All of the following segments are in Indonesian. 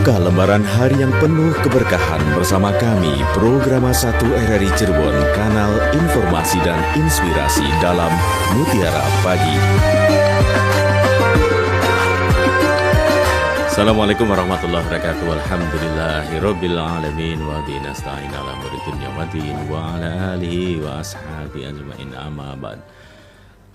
Buka lembaran hari yang penuh keberkahan bersama kami, Programa 1 RRI Cirebon, kanal informasi dan inspirasi dalam Mutiara Pagi. Assalamualaikum warahmatullahi wabarakatuh. Alhamdulillahirabbil alamin wa bihi nasta'in ala umuri dunya waddin wa ala alihi wa ashabihi ajmain, amma ba'd.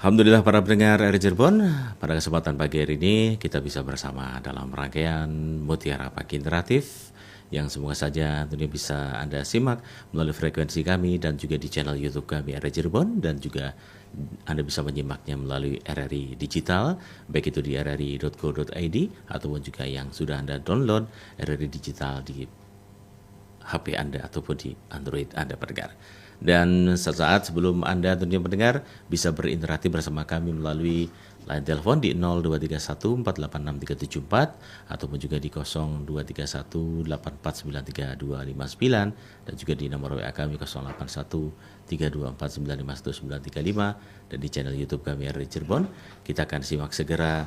Alhamdulillah para pendengar RRI Cirebon, pada kesempatan pagi hari ini kita bisa bersama dalam rangkaian Mutiara Pagi Interaktif yang semoga saja tentunya bisa Anda simak melalui frekuensi kami dan juga di channel YouTube kami RRI Cirebon, dan juga Anda bisa menyimaknya melalui RRI Digital, baik itu di rri.co.id ataupun juga yang sudah Anda download RRI Digital di HP Anda ataupun di Android Anda pendengar. Dan sesaat sebelum Anda tentunya mendengar bisa berinteraksi bersama kami melalui line telepon di 0231486374 ataupun juga di 023184932259 dan juga di nomor WA kami 081324951935 dan di channel YouTube kami RRI Cirebon. Kita akan simak segera.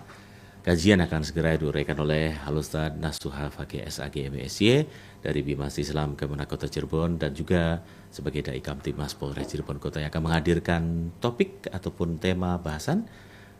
Kajian akan segera diuraikan oleh Al-Ustaz Nasuha Fakih SAG MSY dari Bimas Islam Kemenak Kota Cirebon, dan juga sebagai Dai Kamtibmas Polres Cirebon Kota yang akan menghadirkan topik ataupun tema bahasan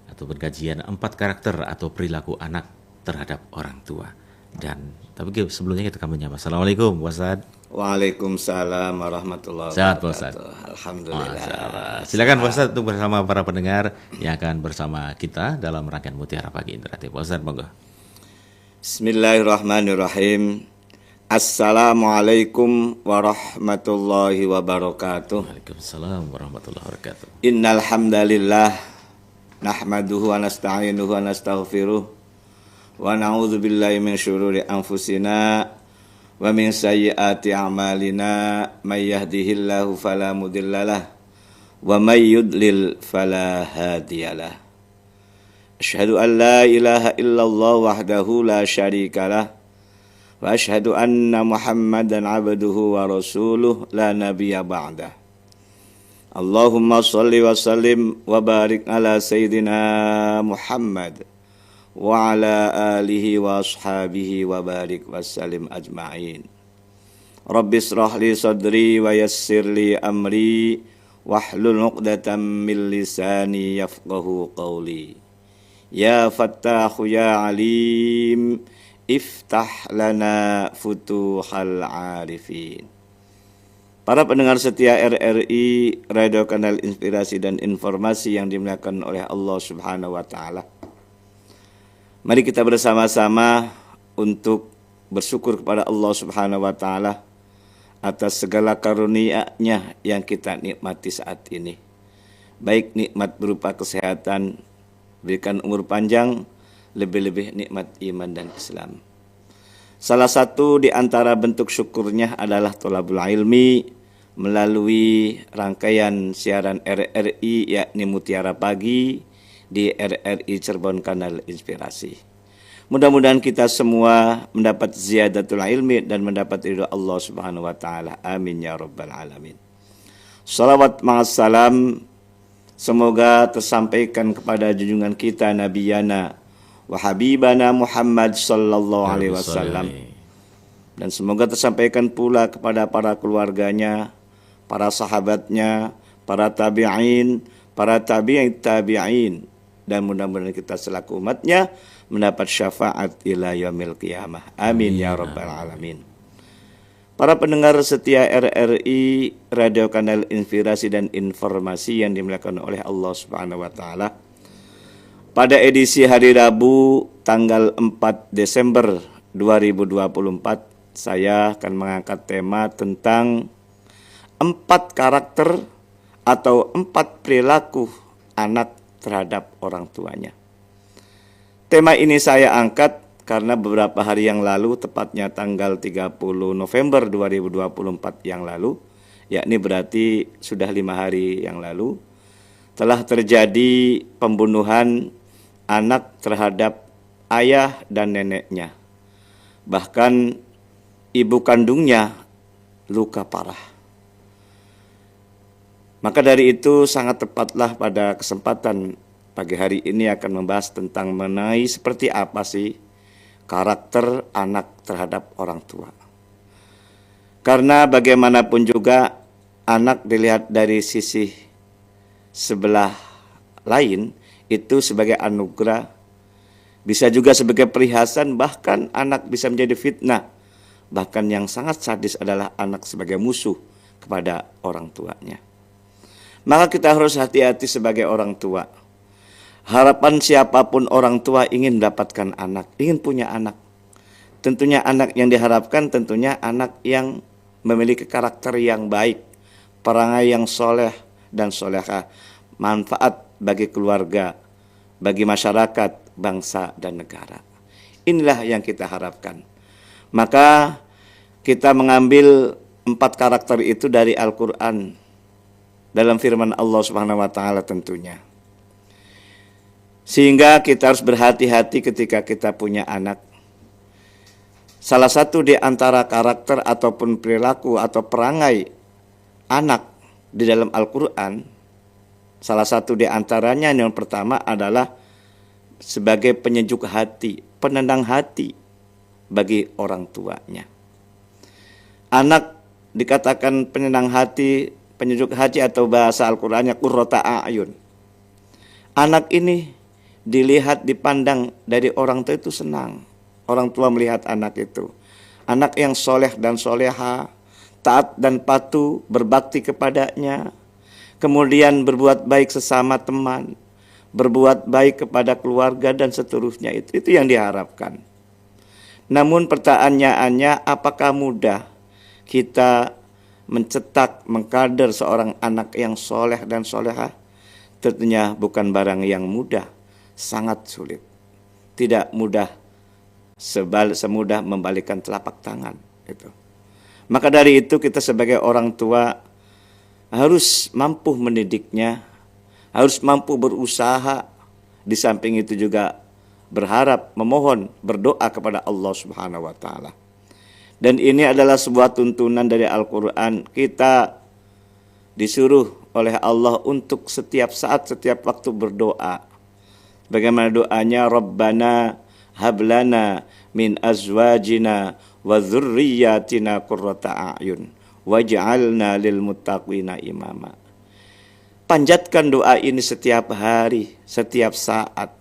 ataupun kajian 4 karakter atau perilaku anak terhadap orang tua. Dan tapi sebelumnya kita akan menyapa. Assalamualaikum Pak Ustaz. Waalaikumsalam warahmatullahi Sehat, wabarakatuh. Pak Ustaz. Alhamdulillah. Silakan Pak Ustaz untuk bersama para pendengar yang akan bersama kita dalam rangkaian Mutiara Pagi Interaktif. Pak Ustaz, monggo. Bismillahirrahmanirrahim. Assalamualaikum warahmatullahi wabarakatuh. Waalaikumsalam warahmatullahi wabarakatuh. Innal hamdalillah nahmaduhu wa nasta'inuhu wa nastaghfiruh wa na'udzu billahi min syururi anfusina wa min sayyiati a'malina, may yahdihillahu fala mudhillalah wa may yudlil fala hadiyalah. Asyhadu an la ilaha illallah wahdahu la syarikalah wa asyhadu anna Muhammadan abduhu wa rasuluh la nabiyya ba'dah. Allahumma shalli wa sallim wa barik ala sayyidina Muhammad wa ala alihi wa ashabihi wa barik wa sallim ajma'in. Rabbi israh li sadri wa yassir li amri wahlul 'uqdatam min lisani yafqahu qawli. Ya Fattahu ya Alim, iftah lana futuhal arifin. Para pendengar setia RRI, Radio Kanal Inspirasi dan Informasi yang dimuliakan oleh Allah Subhanahu wa taala. Mari kita bersama-sama untuk bersyukur kepada Allah Subhanahu wa taala atas segala karunia-Nya yang kita nikmati saat ini. Baik nikmat berupa kesehatan, berikan umur panjang, lebih-lebih nikmat iman dan Islam. Salah satu di antara bentuk syukurnya adalah thalabul ilmi melalui rangkaian siaran RRI yakni Mutiara Pagi di RRI Cirebon Kanal Inspirasi. Mudah-mudahan kita semua mendapat ziyadatul ilmi dan mendapat ridho Allah Subhanahu wa taala. Amin ya rabbal alamin. Salawat ma'assalam semoga tersampaikan kepada junjungan kita Nabiyana wa Habibana Muhammad sallallahu alaihi wasallam, dan semoga tersampaikan pula kepada para keluarganya, para sahabatnya, para tabi'in, para tabi'in, dan mudah-mudahan kita selaku umatnya mendapat syafaat ila yaumil qiyamah. Amin ya rabbal alamin. Para pendengar setia RRI, Radio Kanal Inspirasi dan Informasi yang dimuliakan oleh Allah Subhanahu wa taala. Pada edisi hari Rabu tanggal 4 Desember 2024, saya akan mengangkat tema tentang 4 karakter atau 4 perilaku anak terhadap orang tuanya. Tema ini saya angkat karena beberapa hari yang lalu, tepatnya tanggal 30 November 2024 yang lalu, yakni berarti sudah 5 hari yang lalu, telah terjadi pembunuhan anak terhadap ayah dan neneknya. Bahkan ibu kandungnya luka parah. Maka dari itu sangat tepatlah pada kesempatan pagi hari ini akan membahas tentang mengenai seperti apa sih karakter anak terhadap orang tua. Karena bagaimanapun juga anak dilihat dari sisi sebelah lain itu sebagai anugerah, bisa juga sebagai perhiasan, bahkan anak bisa menjadi fitnah. Bahkan yang sangat sadis adalah anak sebagai musuh kepada orang tuanya. Maka kita harus hati-hati sebagai orang tua. Harapan siapapun orang tua ingin mendapatkan anak, ingin punya anak. Tentunya anak yang diharapkan tentunya anak yang memiliki karakter yang baik, perangai yang soleh dan solehah, manfaat bagi keluarga, bagi masyarakat, bangsa dan negara. Inilah yang kita harapkan. Maka kita mengambil 4 karakter itu dari Al-Quran dalam firman Allah Subhanahu wa taala tentunya. Sehingga kita harus berhati-hati ketika kita punya anak. Salah satu di antara karakter ataupun perilaku atau perangai anak di dalam Al-Quran, salah satu di antaranya yang pertama adalah sebagai penyejuk hati, penenang hati bagi orang tuanya. Anak dikatakan penenang hati, penyejuk hati atau bahasa Al-Qur'annya qurrata a'yun. Anak ini dilihat, dipandang dari orang tua itu senang. Orang tua melihat anak itu. Anak yang soleh dan soleha, taat dan patuh, berbakti kepadanya. Kemudian berbuat baik sesama teman, berbuat baik kepada keluarga dan seterusnya. Itu yang diharapkan. Namun pertanyaannya, apakah mudah kita mencetak, mengkader seorang anak yang soleh dan soleha? Tentunya bukan barang yang mudah, sangat sulit. Tidak mudah semudah membalikkan telapak tangan. Itu. Maka dari itu kita sebagai orang tua harus mampu mendidiknya, harus mampu berusaha. Di samping itu juga berharap, memohon, berdoa kepada Allah Subhanahu wa taala. Dan ini adalah sebuah tuntunan dari Al-Qur'an. Kita disuruh oleh Allah untuk setiap saat, setiap waktu berdoa. Bagaimana doanya? Rabbana hablana min azwajina wa dzurriyyatina qurrata a'yun waj'alna lil muttaqina imama. Panjatkan doa ini setiap hari, setiap saat.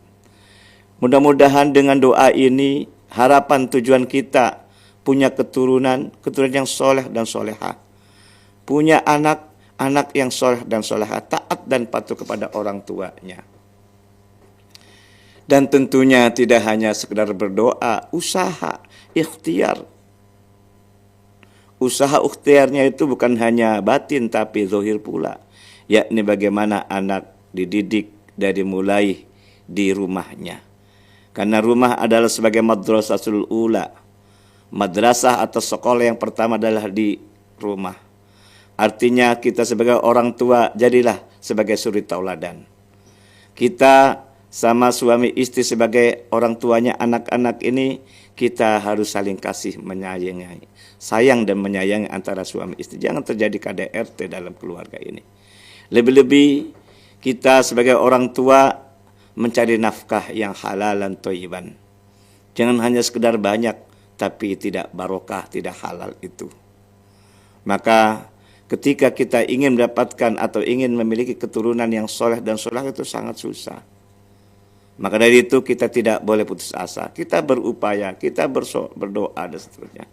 Mudah-mudahan dengan doa ini harapan tujuan kita punya keturunan yang soleh dan soleha. Punya anak yang soleh dan soleha, taat dan patuh kepada orang tuanya. Dan tentunya tidak hanya sekedar berdoa, usaha, ikhtiar. Usaha ikhtiarnya itu bukan hanya batin tapi zahir pula. Yakni bagaimana anak dididik dari mulai di rumahnya. Karena rumah adalah sebagai madrasatul ula. Madrasah atau sekolah yang pertama adalah di rumah. Artinya kita sebagai orang tua jadilah sebagai suri tauladan. Kita sama suami istri sebagai orang tuanya anak-anak ini, kita harus saling kasih menyayangi. Sayang dan menyayangi antara suami istri. Jangan terjadi KDRT dalam keluarga ini. Lebih-lebih kita sebagai orang tua mencari nafkah yang halal dan thayyiban. Jangan hanya sekedar banyak tapi tidak barokah, tidak halal itu. Maka ketika kita ingin mendapatkan atau ingin memiliki keturunan yang soleh dan soleh itu sangat susah. Maka dari itu kita tidak boleh putus asa. Kita berupaya, kita berdoa dan seterusnya.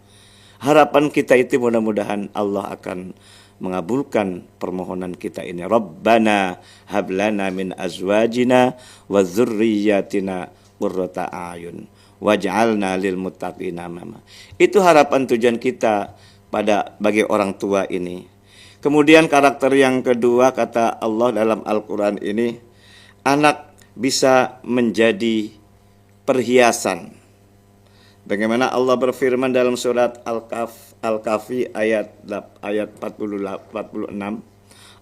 Harapan kita itu mudah-mudahan Allah akan mengabulkan permohonan kita ini. Rabbana hablana min azwajina wa dzurriyyatina qurrata a'yun waj'alna lil muttaqina imama. Itu harapan tujuan kita bagi orang tua ini. Kemudian karakter yang kedua kata Allah dalam Al-Qur'an ini, anak bisa menjadi perhiasan. Bagaimana Allah berfirman dalam surat Al-Kahfi ayat 46.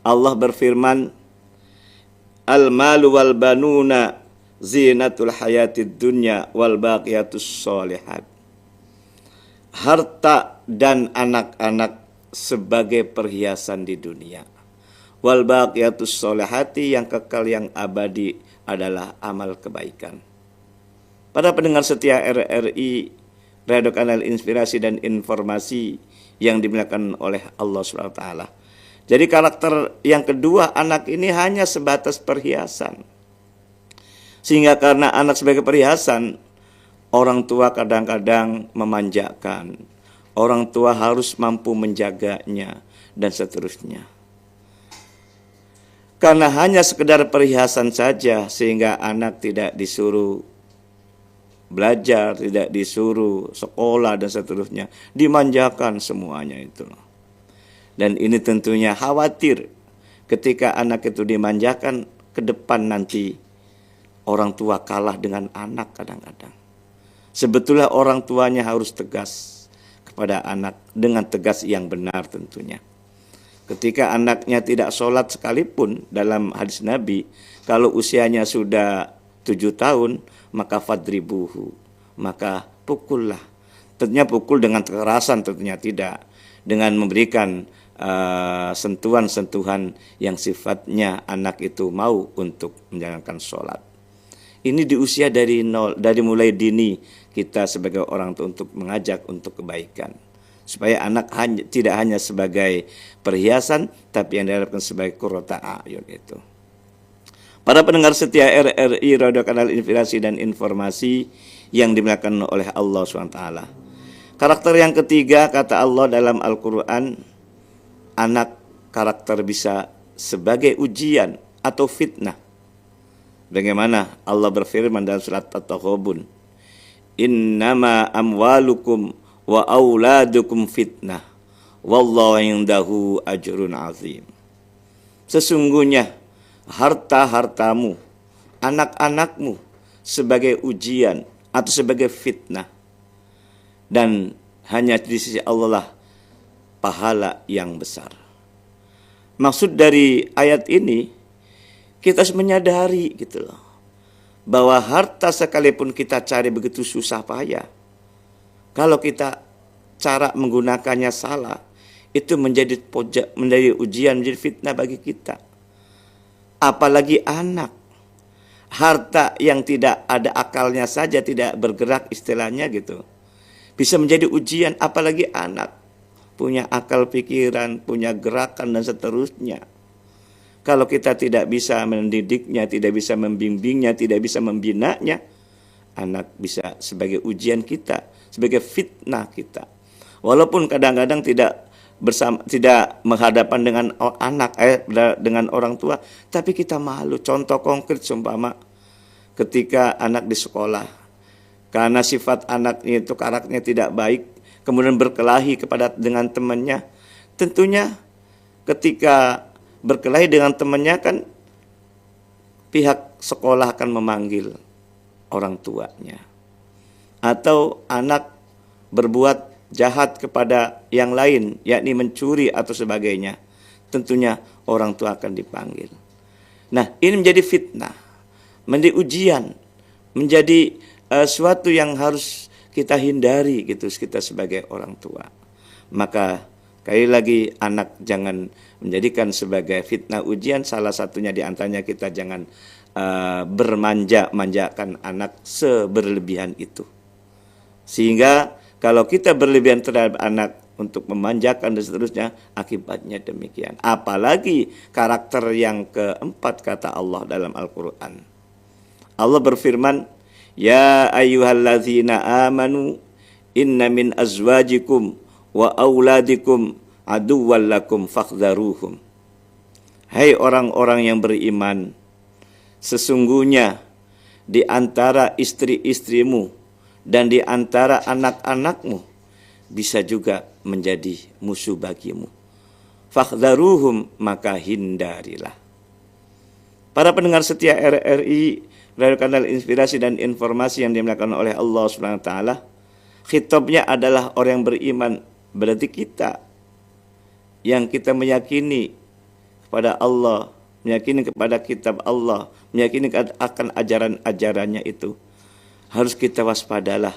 Allah berfirman, Al-malu wal banuna zinatul hayatid dunya wal baqiyatus sholihat. Harta dan anak-anak sebagai perhiasan di dunia. Wal baqiyatus sholihati yang kekal yang abadi adalah amal kebaikan. Para pendengar setia RRI Radio Kanal Inspirasi dan Informasi yang dimuliakan oleh Allah SWT. Jadi karakter yang kedua, anak ini hanya sebatas perhiasan. Sehingga karena anak sebagai perhiasan, orang tua kadang-kadang memanjakan. Orang tua harus mampu menjaganya dan seterusnya. Karena hanya sekedar perhiasan saja sehingga anak tidak disuruh belajar, tidak disuruh sekolah dan seterusnya, dimanjakan semuanya itu. Dan ini tentunya khawatir ketika anak itu dimanjakan, ke depan nanti orang tua kalah dengan anak kadang-kadang. Sebetulnya orang tuanya harus tegas kepada anak dengan tegas yang benar tentunya. Ketika anaknya tidak sholat sekalipun, dalam hadis Nabi, kalau usianya sudah 7 tahun, maka fadribuhu, maka pukullah. Tentunya pukul dengan kekerasan, tentunya tidak. Dengan memberikan sentuhan-sentuhan yang sifatnya anak itu mau untuk menjalankan sholat. Ini di usia dari nol, dari mulai dini kita sebagai orang tua untuk mengajak untuk kebaikan. Supaya anak tidak hanya sebagai perhiasan, tapi yang diharapkan sebagai qurrata a'yun itu. Para pendengar setia RRI Radio Kanal Inspirasi dan Informasi yang dimuliakan oleh Allah SWT. Karakter yang ketiga, kata Allah dalam Al-Quran, anak karakter bisa sebagai ujian atau fitnah. Bagaimana Allah berfirman dalam surat At-Taghabun, innama amwalukum wa auladukum fitnah wallahu indahu ajrun azim. Sesungguhnya harta-hartamu, anak-anakmu sebagai ujian atau sebagai fitnah, dan hanya di sisi Allah lah pahala yang besar. Maksud dari ayat ini, kita harus menyadari gitu loh, bahwa harta sekalipun kita cari begitu susah payah, kalau kita cara menggunakannya salah, itu menjadi ujian, menjadi fitnah bagi kita. Apalagi anak, harta yang tidak ada akalnya saja, tidak bergerak istilahnya gitu, bisa menjadi ujian. Apalagi anak punya akal pikiran, punya gerakan dan seterusnya. Kalau kita tidak bisa mendidiknya, tidak bisa membimbingnya, tidak bisa membinanya, anak bisa sebagai ujian kita, sebagai fitnah kita. Walaupun kadang-kadang tidak menghadapan dengan anak, dengan orang tua, tapi kita malu. Contoh konkret seumpama ketika anak di sekolah, karena sifat anaknya itu karakternya tidak baik, kemudian berkelahi dengan temannya. Tentunya ketika berkelahi dengan temannya kan pihak sekolah akan memanggil orang tuanya. Atau anak berbuat jahat kepada yang lain, yakni mencuri atau sebagainya, tentunya orang tua akan dipanggil. Nah, ini menjadi fitnah, menjadi ujian, menjadi suatu yang harus kita hindari gitu, kita sebagai orang tua. Maka sekali lagi, anak jangan menjadikan sebagai fitnah ujian. Salah satunya di antaranya kita jangan bermanja-manjakan anak seberlebihan itu. Sehingga kalau kita berlebihan terhadap anak untuk memanjakan dan seterusnya, akibatnya demikian. Apalagi karakter yang keempat, kata Allah dalam Al-Quran. Allah berfirman, ya ayyuhalladzina amanu inna min azwajikum wa auladikum aduwwan lakum fakhdharuhum. Hai orang-orang yang beriman, sesungguhnya di antara istri-istrimu dan di antara anak-anakmu bisa juga menjadi musuh bagimu. Fakhdharuhum, maka hindarilah. Para pendengar setia RRI Radio Kanal Inspirasi dan Informasi yang dimuliakan oleh Allah Subhanahu wa taala, khitabnya adalah orang yang beriman, berarti kita yang kita meyakini kepada Allah, meyakini kepada kitab Allah, meyakini akan ajaran-ajarannya itu. Harus kita waspadalah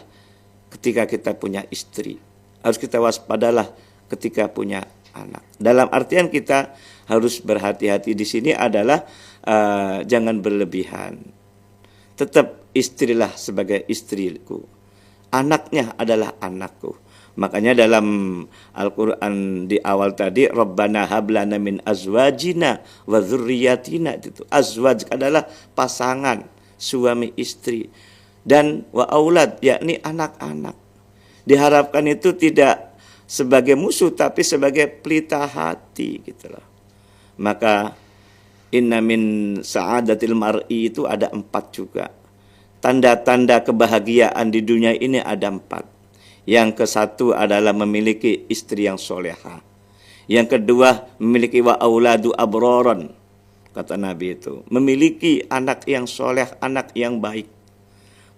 ketika kita punya istri. Harus kita waspadalah ketika punya anak. Dalam artian kita harus berhati-hati di sini adalah jangan berlebihan. tetap istrilah sebagai istriku. Anaknya adalah anakku. Makanya dalam Al-Quran di awal tadi, Rabbana hablana min azwajina wa dzurriyyatina, itu azwaj adalah pasangan suami istri, dan wa aulad yakni anak-anak. Diharapkan itu tidak sebagai musuh tapi sebagai pelita hati gitu loh. Maka inna min sa'adatil mar'i itu ada 4 juga. Tanda-tanda kebahagiaan di dunia ini ada 4. Yang ke-1 adalah memiliki istri yang soleha. Yang kedua, memiliki wa auladu abroron, kata Nabi itu. Memiliki anak yang soleh, anak yang baik.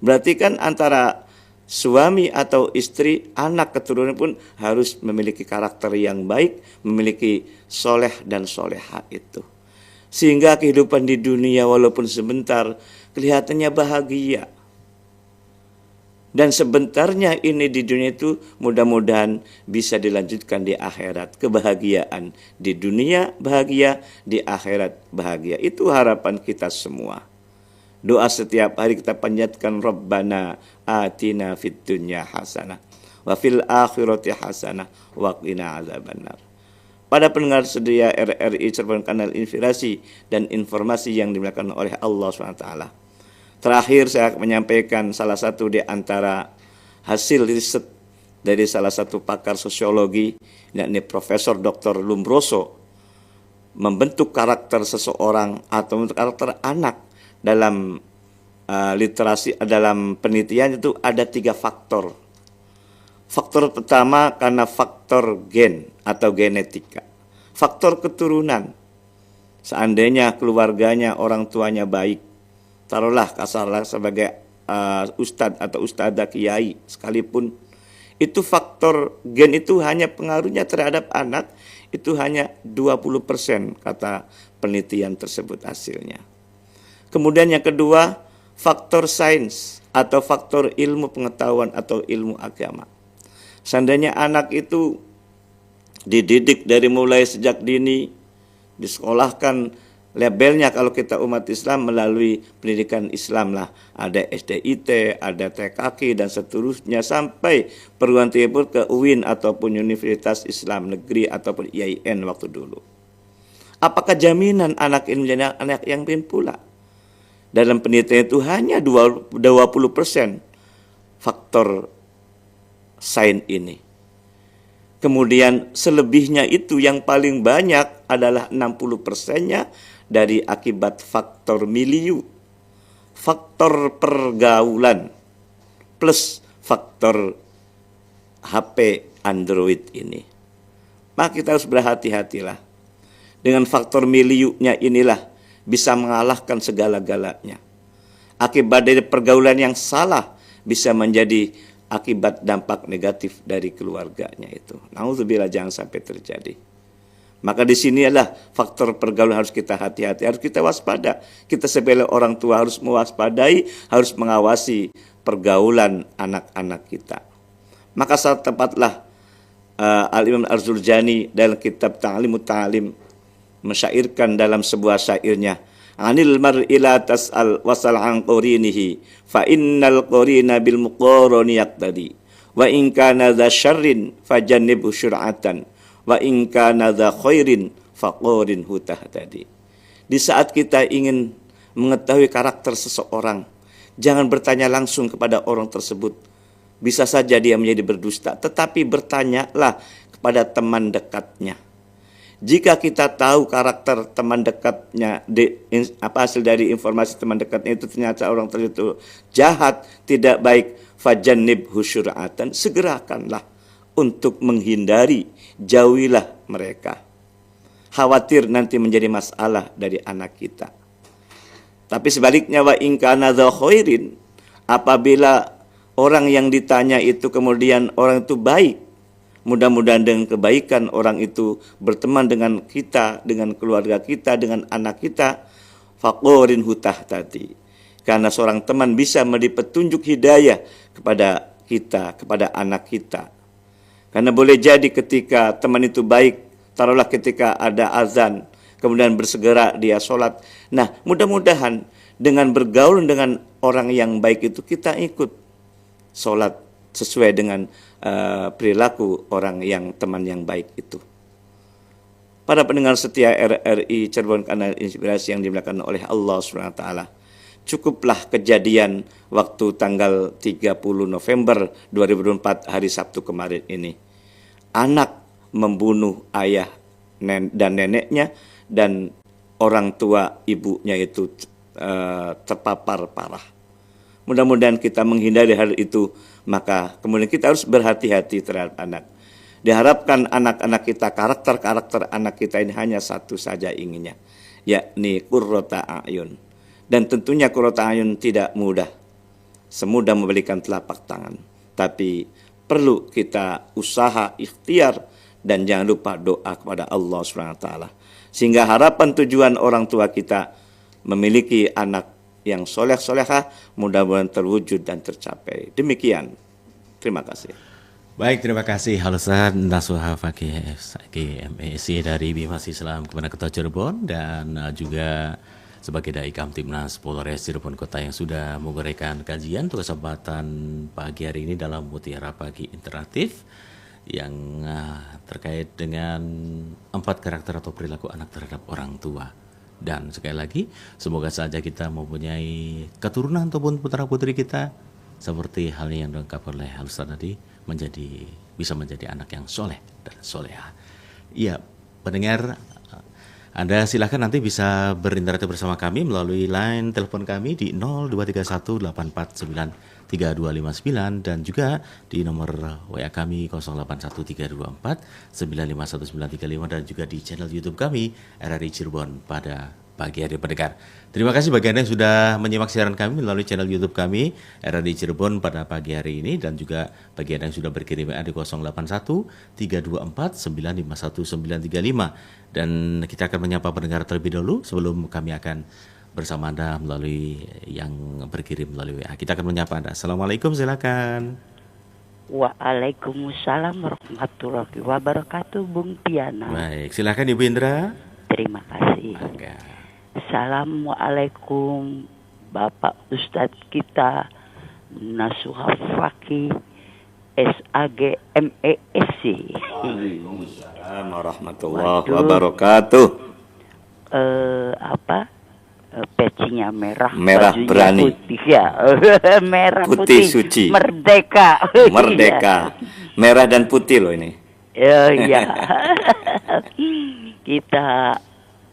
Berarti kan antara suami atau istri, anak keturunan pun harus memiliki karakter yang baik, memiliki soleh dan soleha itu. Sehingga kehidupan di dunia walaupun sebentar kelihatannya bahagia. Dan sebentarnya ini di dunia itu mudah-mudahan bisa dilanjutkan di akhirat. Kebahagiaan di dunia bahagia, di akhirat bahagia. Itu harapan kita semua. Doa setiap hari kita panjatkan, Rabbana atina fid dunya hasanah wa fil akhirati hasanah wa qina azabannar. Pada pendengar sedia RRI Cirebon Kanal Inspirasi dan Informasi yang dimuliakan oleh Allah SWT. Terakhir saya menyampaikan salah satu di antara hasil riset dari salah satu pakar sosiologi, yakni Profesor Dr. Lombroso, membentuk karakter seseorang atau membentuk karakter anak dalam literasi, dalam penelitian itu ada 3 faktor. Faktor pertama karena faktor gen atau genetika. Faktor keturunan. Seandainya keluarganya, orang tuanya baik, taruhlah kasarlah sebagai ustadz atau ustadzah kiai sekalipun, itu faktor gen itu hanya pengaruhnya terhadap anak itu hanya 20% kata penelitian tersebut hasilnya. Kemudian yang kedua, faktor sains atau faktor ilmu pengetahuan atau ilmu agama. Seandainya anak itu dididik dari mulai sejak dini, disekolahkan, labelnya kalau kita umat Islam melalui pendidikan Islam lah. Ada SDIT, ada TKK dan seterusnya sampai perguruan tinggi pun ke UIN ataupun Universitas Islam Negeri ataupun IAIN waktu dulu. Apakah jaminan anak ini menjadi anak yang bin pula? Dalam penelitian itu hanya 20% faktor sains ini. Kemudian selebihnya itu yang paling banyak adalah 60%-nya dari akibat faktor milieu, faktor pergaulan, plus faktor HP Android ini. Maka kita harus berhati-hatilah. Dengan faktor milieunya inilah bisa mengalahkan segala-galanya. Akibat dari pergaulan yang salah bisa menjadi akibat dampak negatif dari keluarganya itu. Nauzubillah, jangan sampai terjadi. Maka di sini adalah faktor pergaulan harus kita hati-hati, harus kita waspada. Kita sebagai orang tua harus mewaspadai, harus mengawasi pergaulan anak-anak kita. Maka saat tepatlah Al-Imam Al-Jurjani dalam kitab Ta'limut Ta'lim mensyairkan dalam sebuah syairnya, Anil mar'i la tas'al wasal an qarinihi fa innal qarina bil muqarani yaqtadi wa in kana dza syarrin fajannibhu syur'atan wa in kana dza khairin faqarinhu tahtadi. Di saat kita ingin mengetahui karakter seseorang, jangan bertanya langsung kepada orang tersebut. Bisa saja dia menjadi berdusta, tetapi bertanyalah kepada teman dekatnya. Jika kita tahu karakter teman dekatnya, hasil dari informasi teman dekatnya itu ternyata orang tersebut jahat, tidak baik, fajannibhu syur'atan, segerakanlah untuk menghindari, jauhilah mereka. Khawatir nanti menjadi masalah dari anak kita. Tapi sebaliknya, wa in kana dza khairin, apabila orang yang ditanya itu kemudian orang itu baik, mudah-mudahan dengan kebaikan orang itu berteman dengan kita, dengan keluarga kita, dengan anak kita, faqarin hutah tadi. Karena seorang teman bisa memberi petunjuk hidayah kepada kita, kepada anak kita. Karena boleh jadi ketika teman itu baik, taruhlah ketika ada azan, kemudian bersegera dia sholat. Nah, mudah-mudahan Dengan bergaul dengan orang yang baik itu kita ikut sholat sesuai dengan perilaku orang yang teman yang baik itu. Para pendengar setia RRI Cirebon Kanal Inspirasi yang dimuliakan oleh Allah SWT, cukuplah kejadian waktu tanggal 30 November 2024 hari Sabtu kemarin ini. Anak membunuh ayah dan neneknya, dan orang tua ibunya itu terpapar parah. Mudah-mudahan kita menghindari hal itu, maka kemudian kita harus berhati-hati terhadap anak. Diharapkan anak-anak kita, karakter-karakter anak kita ini hanya satu saja inginnya, yakni qurrata a'yun. Dan tentunya qurrata a'yun tidak mudah, semudah membalikan telapak tangan. Tapi perlu kita usaha, ikhtiar, dan jangan lupa doa kepada Allah SWT. Sehingga harapan tujuan orang tua kita memiliki anak yang soleh-solehah mudah-mudahan terwujud dan tercapai. Demikian. Terima kasih. Baik, terima kasih Ustaz Nasuha Fakih MEC dari Bimas Islam Kemenang Kota Cirebon, dan juga sebagai Dai Kamtibnas Polres Cirebon Kota yang sudah menguraikan kajian untuk kesempatan pagi hari ini dalam Mutiara Pagi Interaktif yang terkait dengan 4 karakter atau perilaku anak terhadap orang tua. Dan sekali lagi, semoga saja kita mempunyai keturunan ataupun putra-putri kita seperti hal yang dilengkapi oleh Ustaz tadi, bisa menjadi anak yang soleh dan soleha. Iya, pendengar, Anda silakan nanti bisa berinteraksi bersama kami melalui line telepon kami di 0231849329 dan juga di nomor WA kami 081324951935 dan juga di channel YouTube kami RRI Cirebon pada pagi hari pendengar. Terima kasih bagi Anda yang sudah menyimak siaran kami melalui channel YouTube kami RRI Cirebon pada pagi hari ini, dan juga bagi Anda yang sudah berkirim WA di 081324951935. Dan kita akan menyapa pendengar terlebih dahulu sebelum kami akan bersama Anda melalui yang berkirim melalui WA. Kita akan menyapa Anda. Assalamualaikum, silakan. Waalaikumsalam warahmatullahi wabarakatuh, Bung Piana. Baik, silakan Ibu Indra. Terima kasih. Maka. Assalamualaikum Bapak Ustadz kita Nasuha Fakih SAG MESC. Waalaikumsalam warahmatullahi wabarakatuh. Pecinya merah berani, putih ya. Merah putih suci, merdeka. Merah dan putih loh ini. Iya. Kita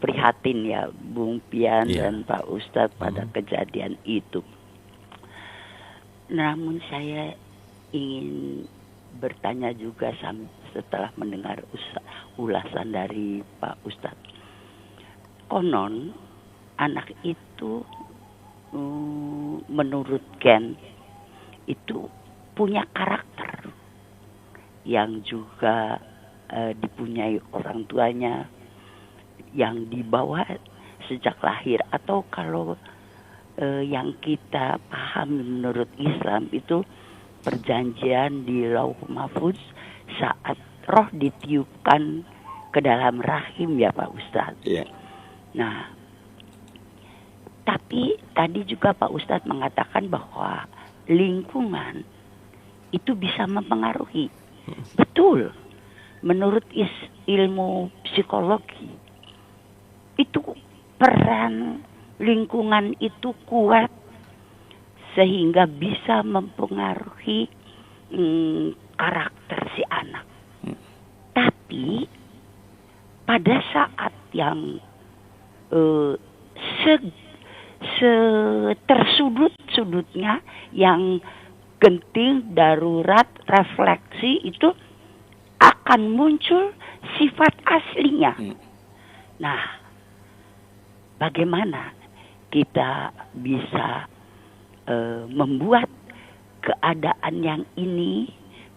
prihatin ya Bung Pian dan Pak Ustadz pada kejadian itu. Namun saya ingin bertanya juga setelah mendengar ulasan dari Pak Ustadz. Konon anak itu menurut Gen itu punya karakter yang juga dipunyai orang tuanya, yang dibawa sejak lahir, atau kalau yang kita pahami menurut Islam itu perjanjian di Lauh Mahfuz saat roh ditiupkan ke dalam rahim ya Pak Ustadz. Yeah. Nah, tapi tadi juga Pak Ustadz mengatakan bahwa lingkungan itu bisa mempengaruhi. Betul. Menurut ilmu psikologi itu peran lingkungan itu kuat sehingga bisa mempengaruhi karakter si anak. Tapi pada saat yang tersudut-sudutnya, yang genting, darurat, refleksi, itu akan muncul sifat aslinya. Nah, bagaimana kita bisa membuat keadaan yang ini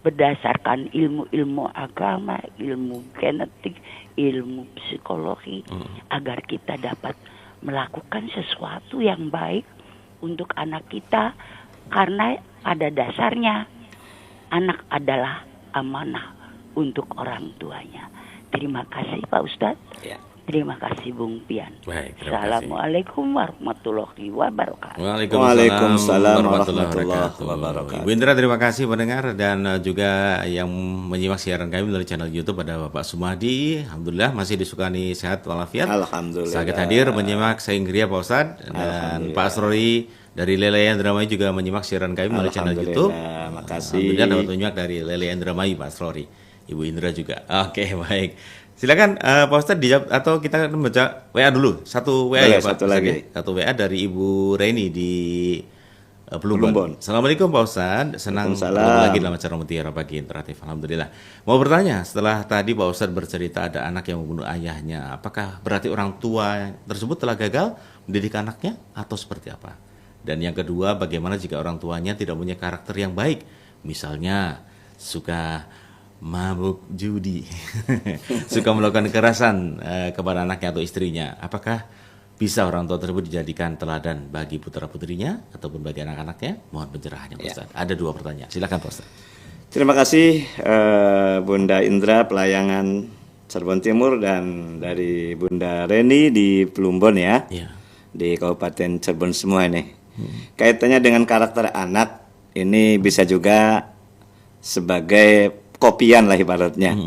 berdasarkan ilmu-ilmu agama, ilmu genetik, ilmu psikologi, agar kita dapat melakukan sesuatu yang baik untuk anak kita, karena pada dasarnya anak adalah amanah untuk orang tuanya. Terima kasih Pak Ustadz. Ya. Terima kasih Bung Pian. Baik, terima kasih. Assalamualaikum warahmatullahi wabarakatuh. Waalaikumsalam warahmatullahi wabarakatuh. Ibu Indra, terima kasih pendengar dan juga yang menyimak siaran kami dari channel YouTube ada Bapak Sumadi. Alhamdulillah masih disukani sehat walafiat. Alhamdulillah. Sakit hadir menyimak Saingria Pak Ustadz dan Pak Asrori dari Lelean Indramayu juga menyimak siaran kami melalui channel YouTube. Makasih. Alhamdulillah dapat menyimak dari Lelean Indramayu Pak Asrori. Ibu Indra juga. Oke, baik. Silakan Pak Ustadz dijawab atau kita akan baca WA dulu. Satu WA Boleh, ya Pak. satu lagi. Satu WA dari Ibu Reni di Plumbon. Assalamualaikum Pak Ustadz. Senang bertemu lagi dalam acara Mutiara Pagi Interaktif. Alhamdulillah. Mau bertanya, setelah tadi Pak Ustadz bercerita ada anak yang membunuh ayahnya, apakah berarti orang tua tersebut telah gagal mendidik anaknya atau seperti apa? Dan yang kedua, bagaimana jika orang tuanya tidak punya karakter yang baik? Misalnya suka mabuk judi, suka melakukan kekerasan kepada anaknya atau istrinya. Apakah bisa orang tua tersebut dijadikan teladan bagi putra-putrinya ataupun bagi anak-anaknya? Mohon pencerahannya Pak Ustadz. Ada 2 pertanyaan. Silakan Pak Ustadz. Terima kasih Bunda Indra Pelayangan Cirebon Timur dan dari Bunda Reni di Plumbon ya. Di Kabupaten Cirebon semua ini. Kaitannya dengan karakter anak ini bisa juga sebagai kopian lah ibaratnya.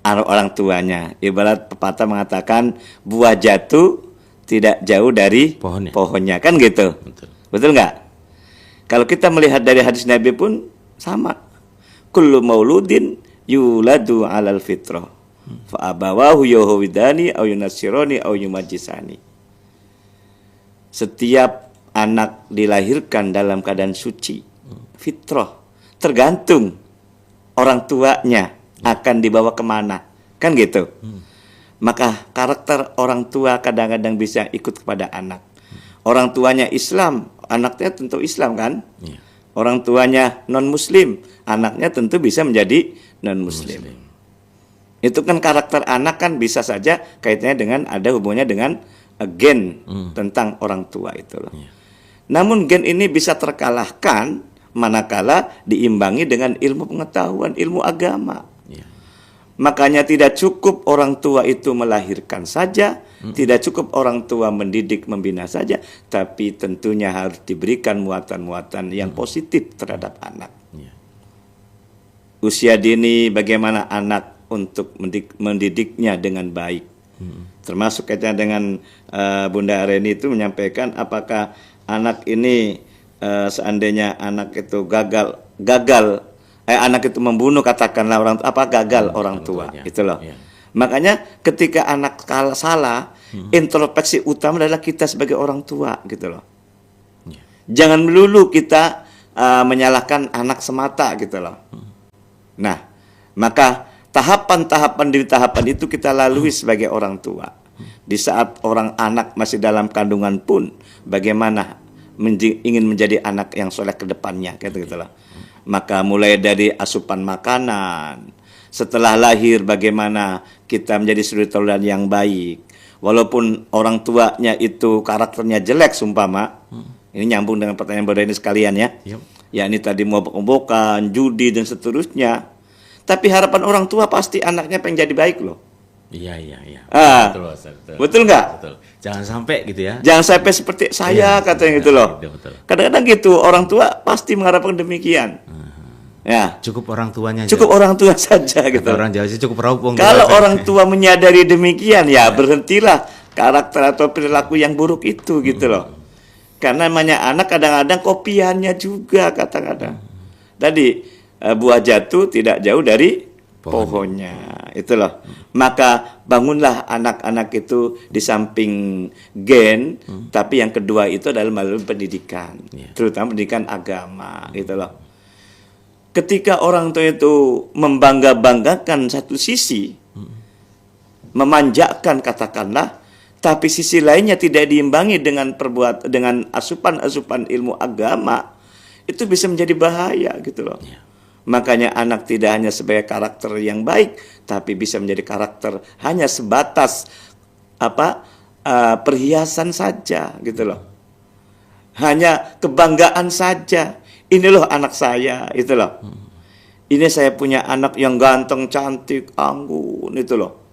Orang tuanya. Ibarat pepatah mengatakan buah jatuh tidak jauh dari pohonnya. Kan gitu. Betul nggak? Kalau kita melihat dari hadis Nabi pun sama. Kullu mauludin yuladu alal fitrah. Fa abawahu yuhawidani au yunassirani au yumajjisani. Setiap anak dilahirkan dalam keadaan suci, fitrah, tergantung orang tuanya akan dibawa kemana, kan gitu. Maka karakter orang tua kadang-kadang bisa ikut kepada anak. Orang tuanya Islam, anaknya tentu Islam kan. Orang tuanya non-Muslim, anaknya tentu bisa menjadi non-Muslim. Itu kan karakter anak kan bisa saja kaitannya dengan ada hubungannya dengan gen tentang orang tua itu loh. Namun gen ini bisa terkalahkan manakala diimbangi dengan ilmu pengetahuan, ilmu agama. Makanya tidak cukup orang tua itu melahirkan saja, tidak cukup orang tua mendidik, membina saja, tapi tentunya harus diberikan muatan-muatan yang positif terhadap anak. Usia dini bagaimana anak untuk mendidiknya dengan baik. Termasuk kaitannya dengan Bunda Reni itu menyampaikan apakah anak ini seandainya anak itu anak itu membunuh katakanlah orang gagal orang tua itu loh. Makanya ketika anak salah, introspeksi utama adalah kita sebagai orang tua gitu loh. Jangan melulu kita menyalahkan anak semata gitu loh. Nah, maka tahapan-tahapan itu kita lalui sebagai orang tua. Di saat orang anak masih dalam kandungan pun bagaimana ingin menjadi anak yang soleh ke depannya gitu lah. Maka mulai dari asupan makanan, setelah lahir bagaimana kita menjadi suri teladan yang baik. Walaupun orang tuanya itu karakternya jelek sumpama. Ini nyambung dengan pertanyaan Bapak ini sekalian ya. Ya ini tadi mabok-mabokan, judi dan seterusnya. Tapi harapan orang tua pasti anaknya pengen jadi baik loh. Iya. Betul nggak? Betul. Jangan sampai gitu ya. Jangan sampai seperti saya katanya gitu loh. Kadang-kadang gitu orang tua pasti mengharapkan demikian. Ya. Cukup orang tuanya. Cukup orang tua saja gitu. Orang Jawa sih cukup raupung. Kalau orang tua menyadari demikian ya berhentilah karakter atau perilaku yang buruk itu gitu loh. Karena namanya anak kadang-kadang kopiannya juga kadang-kadang. Tadi buah jatuh tidak jauh dari pohonnya. Itulah. Maka bangunlah anak-anak itu di samping gen, tapi yang kedua itu adalah melalui pendidikan, terutama pendidikan agama. Itulah. Ketika orang tua itu membangga-banggakan satu sisi, memanjakan katakanlah, tapi sisi lainnya tidak diimbangi dengan asupan-asupan ilmu agama, itu bisa menjadi bahaya gitu loh. Makanya anak tidak hanya sebagai karakter yang baik, tapi bisa menjadi karakter hanya sebatas perhiasan saja gitu loh. Hanya kebanggaan saja. Ini loh anak saya, itu loh. Ini saya punya anak yang ganteng, cantik, anggun, itu loh.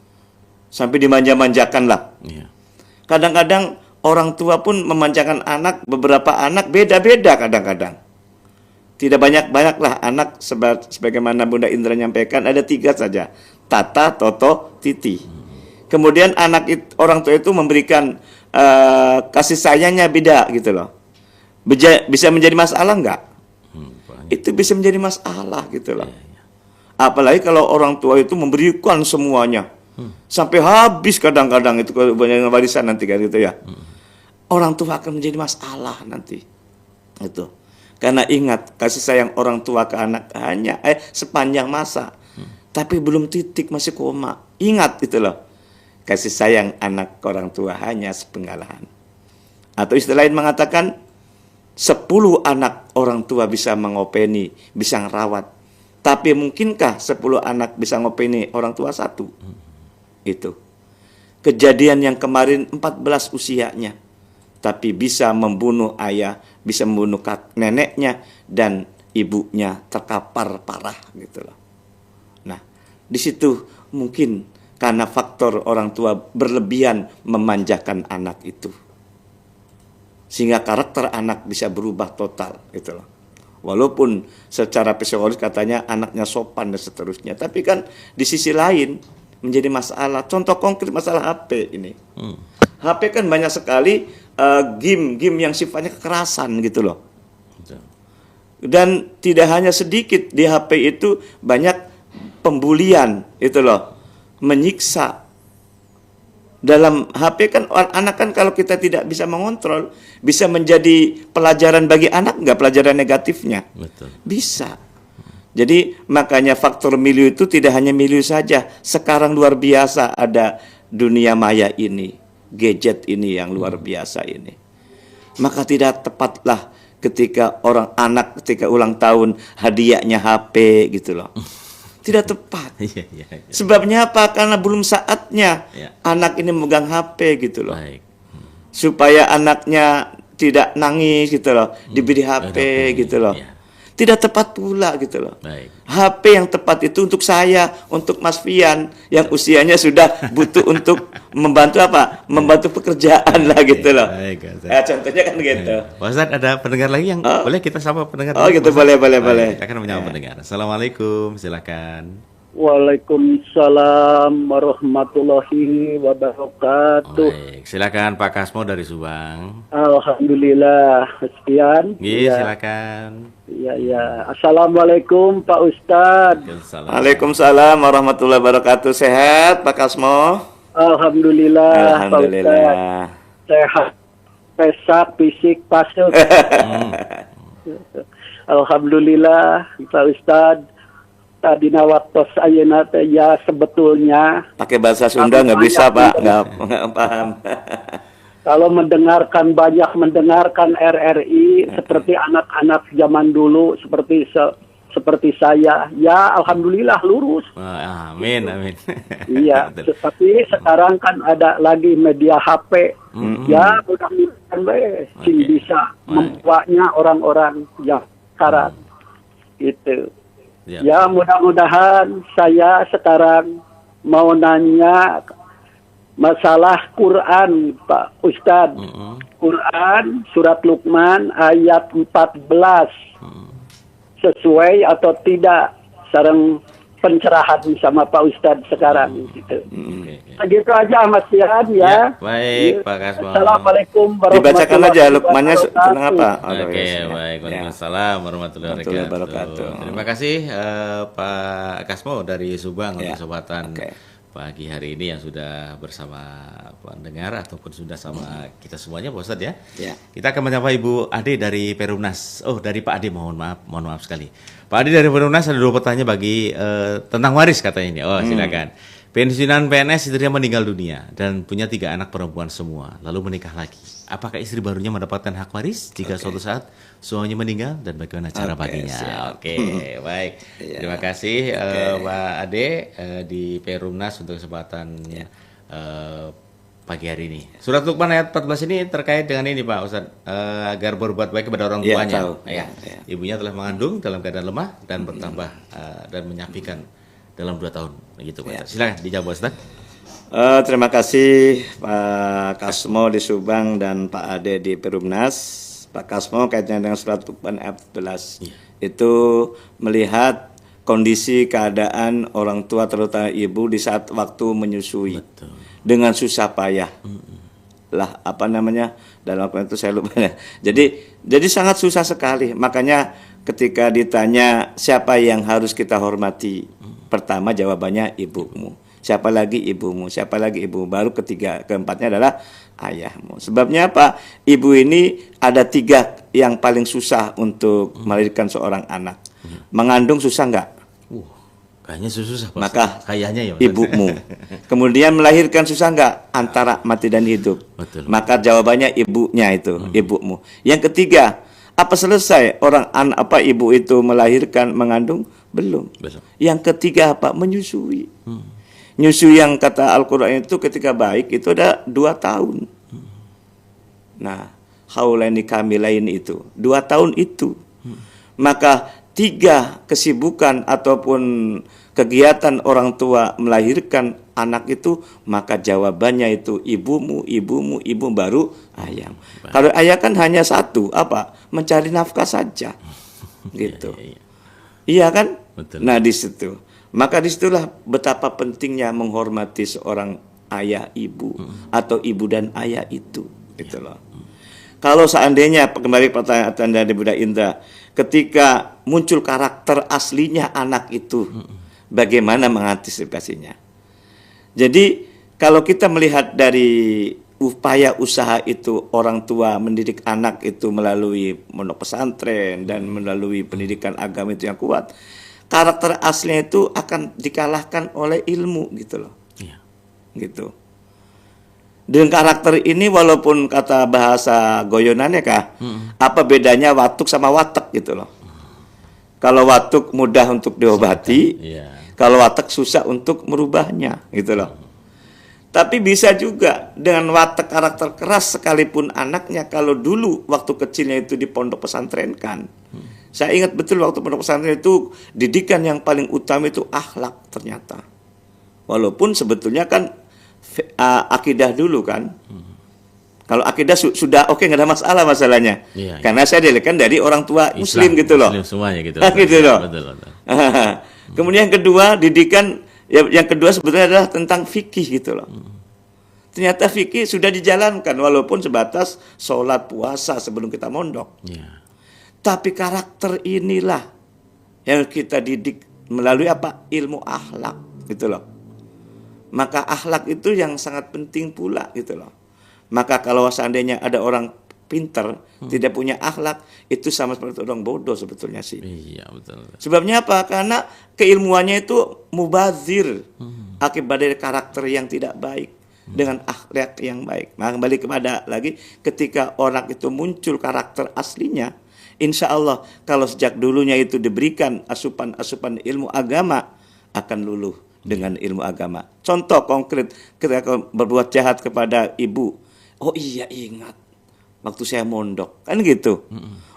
sampai dimanja-manjakan lah. Iya. Kadang-kadang orang tua pun memanjakan anak, beberapa anak beda-beda kadang-kadang. Tidak banyak-banyak lah anak, sebagaimana Bunda Indra nyampaikan, ada 3 saja. Tata, Toto, Titi. Kemudian orang tua itu memberikan kasih sayangnya beda gitu loh. Bisa menjadi masalah enggak? Itu bisa menjadi masalah gitu loh. Apalagi kalau orang tua itu memberikan semuanya. Sampai habis kadang-kadang itu banyak warisan nanti kan gitu ya. Orang tua akan menjadi masalah nanti. Itu. Karena ingat, kasih sayang orang tua ke anak hanya sepanjang masa. Tapi belum titik, masih koma. Ingat itu loh. Kasih sayang anak ke orang tua hanya sepenggalan. Atau istilah lain mengatakan 10 anak orang tua bisa mengopeni, bisa ngerawat. Tapi mungkinkah 10 anak bisa ngopeni orang tua 1? Itu. Kejadian yang kemarin 14 usianya. Tapi bisa membunuh ayah, bisa membunuh neneknya, dan ibunya terkapar parah gitu loh. Nah, di situ mungkin karena faktor orang tua berlebihan memanjakan anak itu. Sehingga karakter anak bisa berubah total gitu loh. Walaupun secara psikologis katanya anaknya sopan dan seterusnya, tapi kan di sisi lain menjadi masalah. Contoh konkret masalah HP ini. HP kan banyak sekali game-game yang sifatnya kekerasan gitu loh. Dan tidak hanya sedikit di HP itu, banyak pembulian itu loh, menyiksa. Dalam HP kan anak kan kalau kita tidak bisa mengontrol, bisa menjadi pelajaran bagi anak nggak, pelajaran negatifnya? Betul. Bisa. Jadi makanya faktor milieu itu tidak hanya milieu saja. Sekarang luar biasa ada dunia maya ini, gadget ini yang luar biasa ini. Maka tidak tepatlah ketika anak ketika ulang tahun hadiahnya HP gitu loh. Tidak tepat. Sebabnya apa? Karena belum saatnya anak ini memegang HP gitu loh. Baik. Supaya anaknya tidak nangis gitu loh, diberi HP gitu loh. Tidak tepat pula gitu loh. Baik. HP yang tepat itu untuk saya, untuk Mas Fian yang usianya sudah butuh untuk membantu apa? Membantu pekerjaan lah gitu loh. Baik, Contohnya kan gitu. Pak Ustadz, ada pendengar lagi yang boleh kita sapa pendengar? Oh gitu, boleh. Kita akan menyapa pendengar. Assalamualaikum, silakan. Waalaikumsalam warahmatullahi wabarakatuh. Baik, silakan Pak Kasmo dari Subang. Alhamdulillah, sekian. Silakan. Ya. Assalamualaikum Pak Ustadz. Waalaikumsalam warahmatullahi wabarakatuh. Sehat Pak Kasmo? Alhamdulillah. Alhamdulillah. Pak Ustadz. Sehat. Pesak, fisik, pasuk. Alhamdulillah Pak Ustadz. Tadi waktu ayeuna teh ya sebetulnya pakai bahasa Sunda nggak bisa Pak, nggak paham. Kalau banyak mendengarkan RRI seperti anak-anak zaman dulu seperti saya, ya alhamdulillah lurus. Amin. Iya, tetapi sekarang kan ada lagi media HP, ya mudah-mudahan bisa membawanya orang-orang yang sekarang itu. Ya mudah-mudahan saya sekarang mau nanya masalah Quran Pak Ustadz. Quran surat Luqman ayat 14. Sesuai atau tidak sareng pencerahan sama Pak Ustadz sekarang gitu. Segitu aja Mas Fian ya. Baik Pak Kasmo. Assalamualaikum warahmatullahi wabarakatuh. Dibacakan aja Luqmannya tentang apa? Baik. Waalaikumsalam warahmatullahi wabarakatuh. Terima kasih Pak Kasmo dari Subang untuk kesempatan pagi hari ini yang sudah bersama pendengar ataupun sudah sama kita semuanya Pak Ustadz ya. Kita akan menyapa Ibu Ade dari Perumnas. Dari Pak Ade, mohon maaf sekali. Pak Ade dari Perumnas ada 2 pertanyaan bagi tentang waris katanya ini. Silakan. Pensiunan PNS istrinya meninggal dunia dan punya 3 anak perempuan semua, lalu menikah lagi. Apakah istri barunya mendapatkan hak waris jika suatu saat suaminya meninggal dan bagaimana cara baginya? Baik. Terima kasih Pak Ade di Perumnas untuk kesempatan pagi hari ini. Surat Luqman ayat 14 ini terkait dengan ini Pak Ustadz, agar berbuat baik kepada orang tuanya. Ibunya telah mengandung dalam keadaan lemah dan bertambah dan menyapikan dalam 2 tahun gitu Pak. Silakan dijawab Ustaz. Terima kasih Pak Kasmo di Subang dan Pak Ade di Perumnas. Pak Kasmo kaitannya dengan surat Luqman ayat 14 itu melihat kondisi keadaan orang tua terutama ibu di saat waktu menyusui. Betul. Dengan susah payah. Lah apa namanya dalam apa itu saya lupa ya. Jadi sangat susah sekali. Makanya ketika ditanya siapa yang harus kita hormati, pertama jawabannya ibumu. Siapa lagi ibumu? Siapa lagi ibu? Baru keempatnya adalah ayahmu. Sebabnya apa? Ibu ini ada 3 yang paling susah untuk melahirkan seorang anak. Mengandung susah enggak? Kayaknya susah Pak. Maka kayaknya ya ibumu. Kemudian melahirkan susah enggak? Antara mati dan hidup. Betul. Maka jawabannya ibunya itu, ibumu. Yang ketiga, apa selesai ibu itu melahirkan, mengandung? Belum. Besok. Yang ketiga apa? Menyusui. Nyusui yang kata Al-Quran itu ketika baik itu ada 2 tahun. Nah, haulaini kamilain itu 2 tahun itu. Maka 3 kesibukan ataupun kegiatan orang tua melahirkan anak itu, maka jawabannya itu ibumu, ibu baru ayah. Kalau ayah kan hanya 1, apa? Mencari nafkah saja. Gitu. Iya kan? Betul. Nah, di situ. Maka disitulah betapa pentingnya menghormati seorang ayah ibu atau ibu dan ayah itu, gitu loh. Kalau seandainya kembali pertanyaan dari Bunda Indra, ketika muncul karakter aslinya anak itu, bagaimana mengantisipasinya? Jadi kalau kita melihat dari upaya usaha itu orang tua mendidik anak itu melalui pondok pesantren dan melalui pendidikan agama itu yang kuat, karakter aslinya itu akan dikalahkan oleh ilmu gitu loh. Iya. Gitu. Dengan karakter ini walaupun kata bahasa goyonannya apa bedanya watuk sama watek gitu loh. Kalau watuk mudah untuk diobati, kalau watek susah untuk merubahnya gitu loh. Tapi bisa juga dengan watek karakter keras sekalipun anaknya kalau dulu waktu kecilnya itu di pondok pesantren kan. Saya ingat betul waktu pondok pesantren itu didikan yang paling utama itu akhlak ternyata. Walaupun sebetulnya kan akidah dulu kan. Kalau akidah sudah oke, nggak ada masalahnya. Iya, karena saya didikan dari orang tua Muslim gitu loh. Muslim semuanya gitu. Gitu loh. Betul. Kemudian yang kedua didikan yang kedua sebetulnya adalah tentang fikih gitu loh. Ternyata fikih sudah dijalankan walaupun sebatas sholat puasa sebelum kita mondok. Iya. Tapi karakter inilah yang kita didik melalui apa? Ilmu akhlak gitu loh. Maka akhlak itu yang sangat penting pula gitu loh. Maka kalau seandainya ada orang pinter tidak punya akhlak, itu sama seperti orang bodoh sebetulnya sih. Iya, betul. Sebabnya apa? Karena keilmuannya itu mubazir akibat dari karakter yang tidak baik dengan akhlak yang baik. Nah, kembali kepada lagi ketika orang itu muncul karakter aslinya, insya Allah kalau sejak dulunya itu diberikan asupan ilmu agama akan luluh dengan ilmu agama. Contoh konkret ketika berbuat jahat kepada ibu, oh iya ingat waktu saya mondok kan gitu.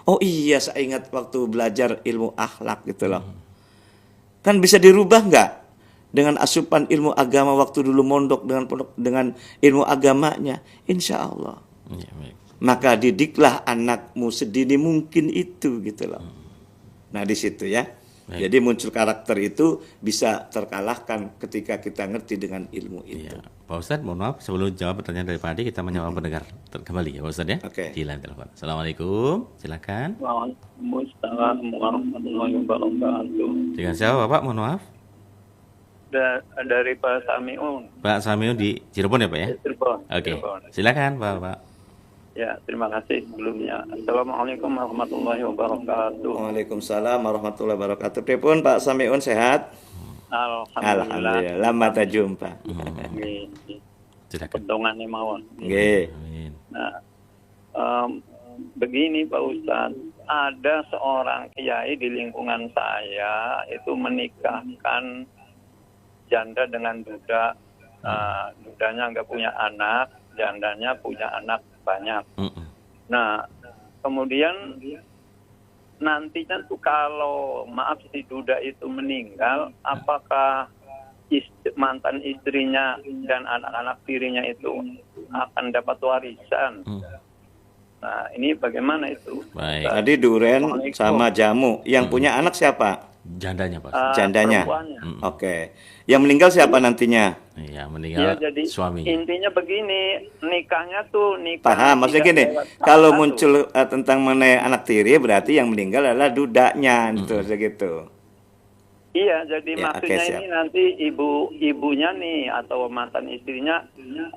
Oh iya saya ingat waktu belajar ilmu akhlak gitu loh. Kan bisa dirubah nggak dengan asupan ilmu agama waktu dulu mondok dengan ilmu agamanya, insya Allah. Ya, baik. Maka didiklah anakmu sedini mungkin itu gitu loh. Nah di situ ya. Baik. Jadi muncul karakter itu bisa terkalahkan ketika kita ngerti dengan ilmu itu. Iya. Pak Ustadz, mohon maaf sebelum jawab pertanyaan dari Pak Adi, kita menyapa pendengar kembali ya Pak Ustadz ya. Oke. Di line telepon. Assalamualaikum, silakan. Waalaikumsalam warahmatullahi wabarakatuh. Dengan siapa Bapak? Mohon maaf. Dari Pak Samiun. Pak Samiun di Cirebon ya Pak ya? Cirebon. Oke. Cirebon. Silakan Bapak. Ya, terima kasih sebelumnya. Assalamualaikum warahmatullahi wabarakatuh. Waalaikumsalam warahmatullahi wabarakatuh. Pripun Pak Samiun sehat? Alhamdulillah. Lama tak jumpa. Silakan. Pedomannya mawon. Nggih. Amin. Nah, begini Pak Ustadz, ada seorang kiai di lingkungan saya itu menikahkan janda dengan duda. Dudanya nggak punya anak, jandanya punya anak banyak. Nah, kemudian nantinya tuh kalau maaf si duda itu meninggal, apakah mantan istrinya dan anak-anak tirinya itu akan dapat warisan. Nah, ini bagaimana itu? Baik. Tadi duren sama jamu. Yang punya anak siapa? Jandanya Pak. Jandanya. Perempuannya. Oke. Yang meninggal siapa nantinya? Iya, Ya, meninggal jadi suaminya. intinya begini, nikahnya tuh nikah. Paham? Maksudnya tidak gini, lewat kalau satu. muncul tentang mengenai anak tiri, berarti yang meninggal adalah dudanya, gitu. Iya, jadi Ya, maksudnya oke, siap. ini nanti ibunya nih atau mantan istrinya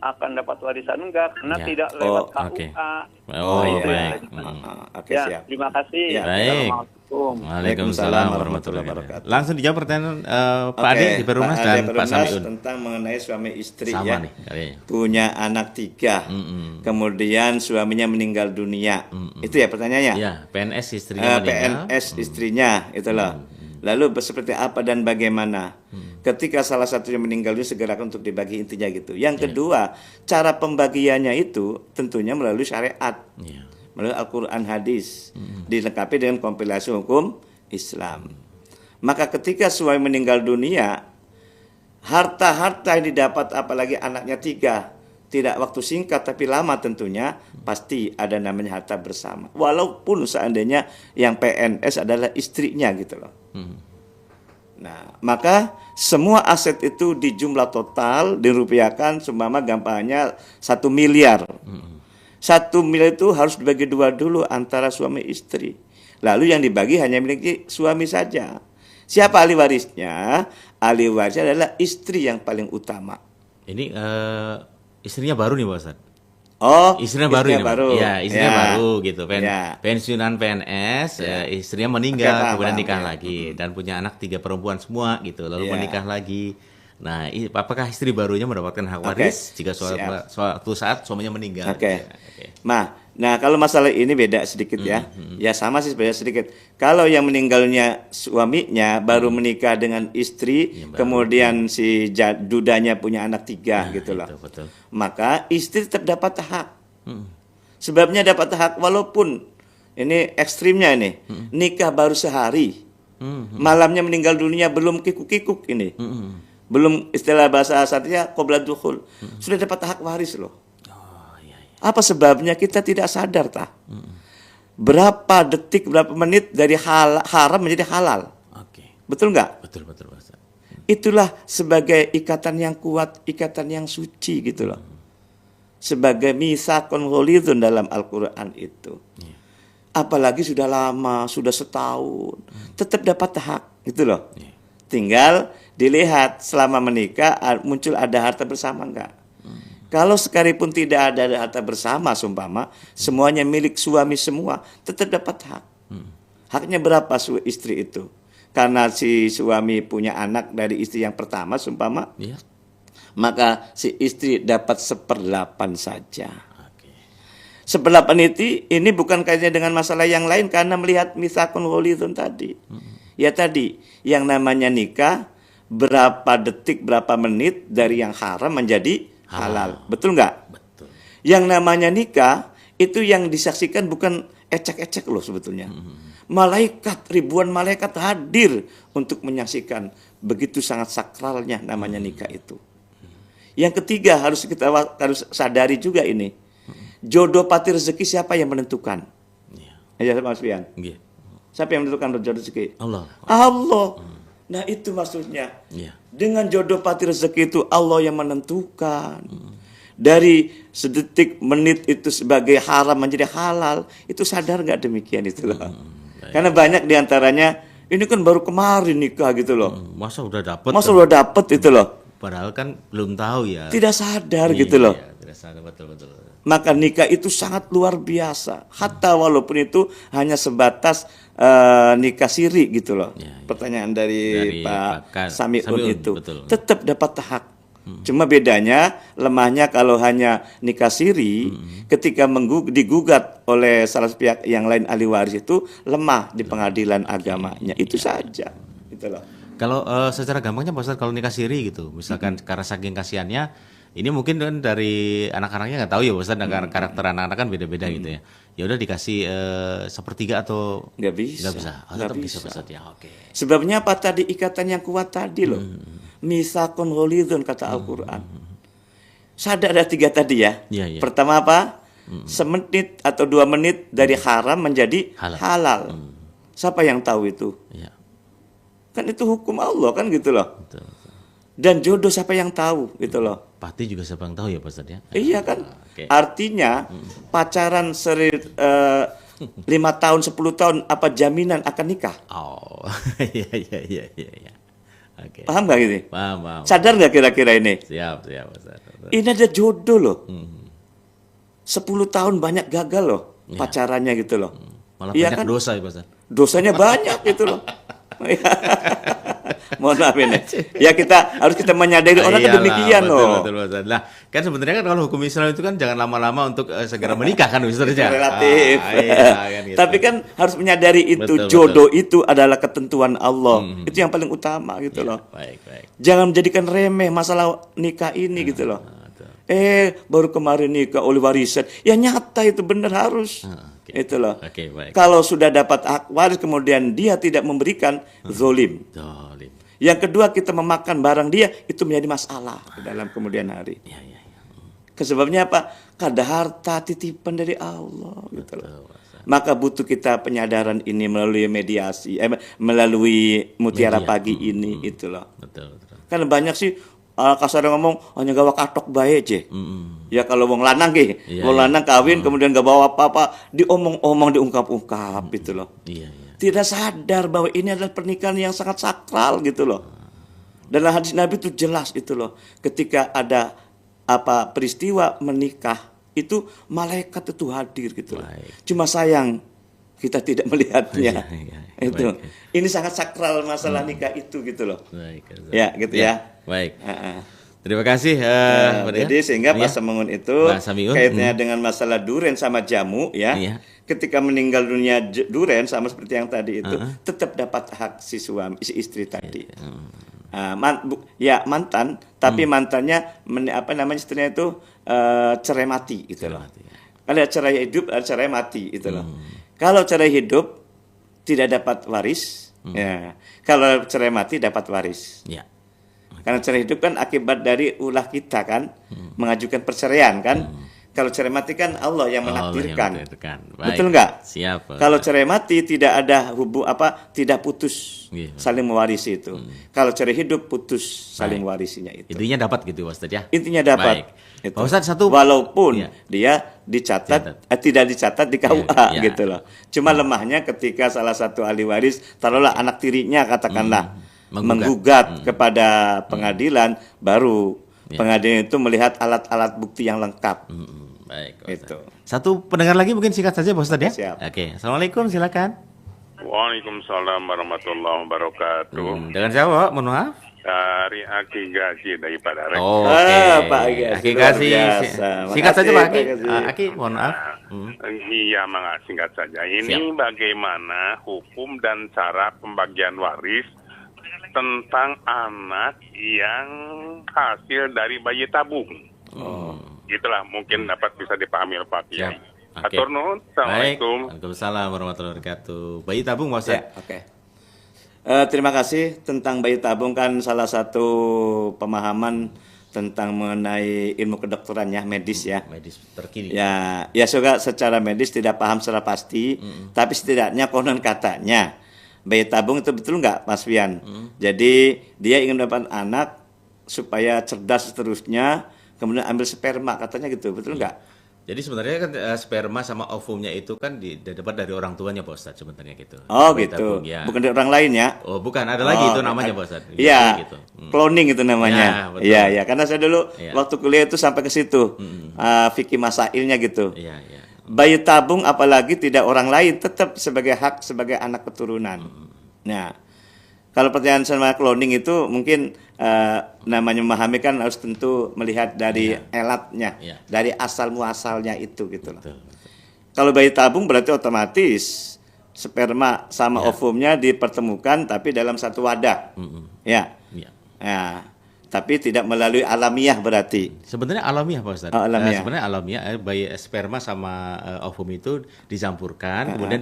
akan dapat warisan enggak karena Ya. tidak lewat Oh, oke. KUA. Oh, iya. baik. Oke, Ya, siap. terima kasih. Ya. Baik. Assalamualaikum. Waalaikumsalam warahmatullahi wabarakatuh. Langsung dijawab pertanyaan Pak Ade di Perumnas Pak dan Ade Pak Perumnas Samiun. tentang mengenai suami istri Sama ya. nih kayaknya. Punya anak 3. Kemudian suaminya meninggal dunia. Itu ya pertanyaannya? Ya, PNS istrinya meninggal. PNS istrinya itu loh. Lalu seperti apa dan bagaimana? Ketika salah satunya meninggal dunia segerakan untuk dibagi, intinya gitu. Yang kedua, cara pembagiannya itu tentunya melalui syariat, Iya. melalui Al-Quran, hadis, dilengkapi dengan kompilasi hukum Islam. Maka ketika suami meninggal dunia, harta-harta yang didapat apalagi anaknya 3, tidak waktu singkat tapi lama tentunya, pasti ada namanya harta bersama. Walaupun seandainya yang PNS adalah istrinya gitu loh. Nah, maka semua aset itu di jumlah total dirupiahkan, seumpama gampangnya 1 miliar. 1 miliar itu harus dibagi 2 dulu antara suami istri. Lalu yang dibagi hanya miliki suami saja. Siapa ahli warisnya? Ahli warisnya adalah istri yang paling utama. Ini istrinya baru nih Pak Ustaz. Oh, Istrinya baru ini, Pak. Iya, istrinya Ya. baru gitu. Ya. Pensiunan PNS, istrinya Oke, meninggal, paham, kemudian paham, nikah ya. lagi dan punya anak 3 perempuan semua gitu. Lalu Ya. menikah lagi. Nah, apakah istri barunya mendapatkan hak Oke, waris jika siap. suatu saat suaminya meninggal? Oke. Ya, oke. Nah, kalau masalah ini beda sedikit ya. Ya sama sih beda sedikit. Kalau yang meninggalnya suaminya baru menikah dengan istri, kemudian si dudanya punya anak 3 gitu loh. Itu, betul. Maka istri tetap dapat hak. Sebabnya dapat hak walaupun ini ekstrimnya ini. Nikah baru sehari. Malamnya meninggal dunia belum kikuk-kikuk ini. Belum istilah bahasa asatnya qabla dukhul. Sudah dapat hak waris loh. Apa sebabnya kita tidak sadar tah? Berapa detik, berapa menit dari haram menjadi halal. Oke. Betul nggak? Betul Pak Ustaz. Itulah sebagai ikatan yang kuat, ikatan yang suci gitu loh. Sebagai mitsaqun ghalidun dalam Al-Quran itu. Apalagi sudah lama, sudah setahun, tetap dapat hak gitu loh. Tinggal dilihat selama menikah muncul ada harta bersama enggak. Kalau sekalipun tidak ada harta bersama, sumpama semuanya milik suami semua, tetap dapat hak. Haknya berapa istri itu? Karena si suami punya anak dari istri yang pertama, sumpama, Iya. maka si istri dapat 1/8 saja. Oke. 1/8 ini bukan kaitannya dengan masalah yang lain karena melihat mitsaqun ghalidun tadi. Ya tadi, yang namanya nikah berapa detik, berapa menit dari yang haram menjadi halal. Betul nggak? Betul. Yang namanya nikah itu yang disaksikan bukan ecek-ecek loh sebetulnya. Malaikat, ribuan malaikat hadir untuk menyaksikan begitu sangat sakralnya namanya nikah itu. Yang ketiga harus sadari juga ini. Jodoh pati rezeki siapa yang menentukan? Iya. Ya Mas Fian. Iya. Siapa yang menentukan jodoh rezeki? Allah. Allah. Nah itu maksudnya. Iya. Dengan jodoh pati rezeki itu Allah yang menentukan. Dari sedetik menit itu sebagai haram menjadi halal. Itu sadar nggak demikian itu loh. Karena banyak diantaranya ini kan baru kemarin nikah gitu loh. Masa udah dapet? Masa udah dapet itu loh. Padahal kan belum tahu ya. Tidak sadar gitu loh. Iya, tidak sadar betul. Maka nikah itu sangat luar biasa. Hatta walaupun itu hanya sebatas nikah siri gitu loh. Ya, ya. Pertanyaan dari Pak Samiun itu. Betul. Tetap dapat hak. Cuma bedanya, lemahnya kalau hanya nikah siri, ketika digugat oleh salah satu pihak yang lain ahli waris itu lemah di pengadilan agamanya. Itu saja. Gitu loh. Kalau secara gampangnya Pak Ustadz, kalau nikah siri gitu, misalkan karena saking kasihannya, ini mungkin kan dari anak-anaknya nggak tahu ya Pak Ustadz, karakter anak-anak kan beda-beda gitu ya. Ya udah dikasih 1/3 atau nggak bisa. Nggak bisa. Oh, tetap bisa Pak Ustadz ya. Oke. Sebabnya apa tadi ikatan yang kuat tadi loh. mitsaqun ghalidun kata Al-Qur'an. Sadar ada 3 tadi ya. Iya, iya. Pertama apa? Semenit atau 2 menit dari haram menjadi halal. Siapa yang tahu itu? Iya. Kan itu hukum Allah kan gitu loh. Betul, betul. Dan jodoh siapa yang tahu gitu loh. Pati juga siapa yang tahu ya Pak Ustadz ya? Iya kan? Oke. Artinya pacaran 5 tahun, 10 tahun apa jaminan akan nikah? Oh, iya, iya, iya, iya, iya. Oke. Paham gak gitu? Paham, paham. Sadar gak kira-kira ini? Siap, siap, Ustadz. Ini ada jodoh loh. 10 tahun banyak gagal loh pacarannya gitu loh. Malah Iya banyak kan? dosa ya Pak Ustadz. Dosanya banyak gitu loh. Mohon maaf ini. Ya harus kita menyadari orang kan Iyalah, demikian betul, loh. Betul, betul. Nah, kan sebenarnya kan kalau hukum Islam itu kan jangan lama-lama untuk segera menikah kan Ustadz ya. Relatif. Iya, kan, gitu. Tapi kan harus menyadari itu Betul, jodoh itu adalah ketentuan Allah. Itu yang paling utama gitu Iya, loh. baik, baik. Jangan menjadikan remeh masalah nikah ini gitu loh. Betul. Baru kemarin nikah oleh warisan. Ya nyata itu benar harus. Oke. Itu loh. Oke, baik. Kalau sudah dapat hak waris kemudian dia tidak memberikan, zolim. Zalim. Yang kedua kita memakan barang dia itu menjadi masalah dalam kemudian hari. Iya, iya, iya. Sebabnya apa? Kada harta titipan dari Allah gitu loh. Maka butuh kita penyadaran ini melalui mediasi, melalui Mutiara Media. Pagi ini itu loh. Betul, betul. Kan banyak sih kasar ngomong hanya gawa katok bae je. Ya kalau wong lanang ki, Iya, wong iya. lanang kawin kemudian gak bawa apa-apa, diomong-omong diungkap-ungkap gitu loh. Iya, iya. Tidak sadar bahwa ini adalah pernikahan yang sangat sakral gitu loh. Dalam hadis Nabi itu jelas itu loh. Ketika ada peristiwa menikah itu malaikat itu hadir gitu loh. Baik. Cuma sayang kita tidak melihatnya. Iya, iya, iya. Itu. Baik. Ini sangat sakral masalah nikah itu gitu loh. Baik, Ustadz. Ya, gitu ya. Baik. Heeh. Terima kasih. Jadi sehingga Iya. Pak Samangun itu Pak Samiun, kaitannya dengan masalah duren sama jamu ya. Iya. Ketika meninggal dunia duren sama seperti yang tadi itu tetap dapat hak si istri tadi. Mantan, tapi mantannya istrinya itu cerai mati gitu loh. Ada cerai hidup, ada cerai mati itu loh. Kalau cerai hidup tidak dapat waris, ya. Kalau cerai mati dapat waris. Ya. Karena cerai hidup kan akibat dari ulah kita kan, mengajukan perceraian kan. Kalau cerai mati kan Allah yang menakdirkan. Baik. Betul nggak? Siap. Kalau cerai mati tidak ada tidak putus Iya. saling mewarisi itu. Kalau cerai hidup putus saling mewarisinya itu. Intinya dapat gitu Pak Ustadz ya. Intinya dapat. Baik. Itu. Pak Ustadz satu. Walaupun Iya. dia tidak dicatat di KUA Iya. gitu loh. Cuma lemahnya ketika salah satu ahli waris taruhlah anak tirinya katakanlah menggugat kepada pengadilan, baru pengadilan itu melihat alat-alat bukti yang lengkap. Baik. Pak Ustadz. Itu. Satu pendengar lagi mungkin singkat saja Pak Ustadz ya. Siap. Oke. Assalamualaikum, silakan. Waalaikumsalam warahmatullahi wabarakatuh. Dengan siapa Pak? Mohon maaf. Dari Aki Gaji dari Padare. Oh, oke. Pak Aki, Aki luar kasih. biasa. Singkat saja Makasih, Pak Aki. Pak Aki. Aki, mohon maaf. Iya, singkat saja. Ini Siap. bagaimana hukum dan cara pembagian waris tentang anak yang hasil dari bayi tabung. Itulah mungkin dapat bisa dipahami oleh Pak Kiai. Siap. Oke. Atur nuhun. Assalamualaikum. Waalaikumsalam warahmatullahi wabarakatuh. Bayi tabung Pak Ustadz. Ya, oke. Terima kasih tentang bayi tabung kan salah satu pemahaman tentang mengenai ilmu kedokteran ya, medis ya. Medis terkini. Ya juga secara medis tidak paham secara pasti, tapi setidaknya konon katanya bayi tabung itu betul nggak, Mas Wian? Jadi dia ingin mendapat anak supaya cerdas seterusnya, kemudian ambil sperma katanya gitu, betul nggak? Jadi sebenarnya kan sperma sama ovumnya itu kan dapat dari orang tuanya Pak Ustadz sebenarnya gitu. Oh Bayi gitu, tabung, ya. bukan dari orang lain ya? Oh bukan, ada lagi itu namanya Pak Ustadz. Iya, Gitu. cloning itu namanya. Ya, betul. Iya, karena saya dulu Iya. waktu kuliah itu sampai ke situ, fikih masailnya gitu. Iya, iya. Bayi tabung apalagi tidak orang lain tetap sebagai hak sebagai anak keturunan. Nah, kalau pertanyaan sama cloning itu mungkin namanya memahami kan harus tentu melihat dari elatnya, Iya. dari asal muasalnya itu gitu loh. Betul. Kalau bayi tabung berarti otomatis sperma sama ovumnya dipertemukan tapi dalam satu wadah. Ya. Iya. Ya. tapi tidak melalui alamiah berarti. Sebenarnya alamiah Pak Ustadz. Oh, alamiah. Sebenarnya alamiah, bayi sperma sama ovum itu dicampurkan, kemudian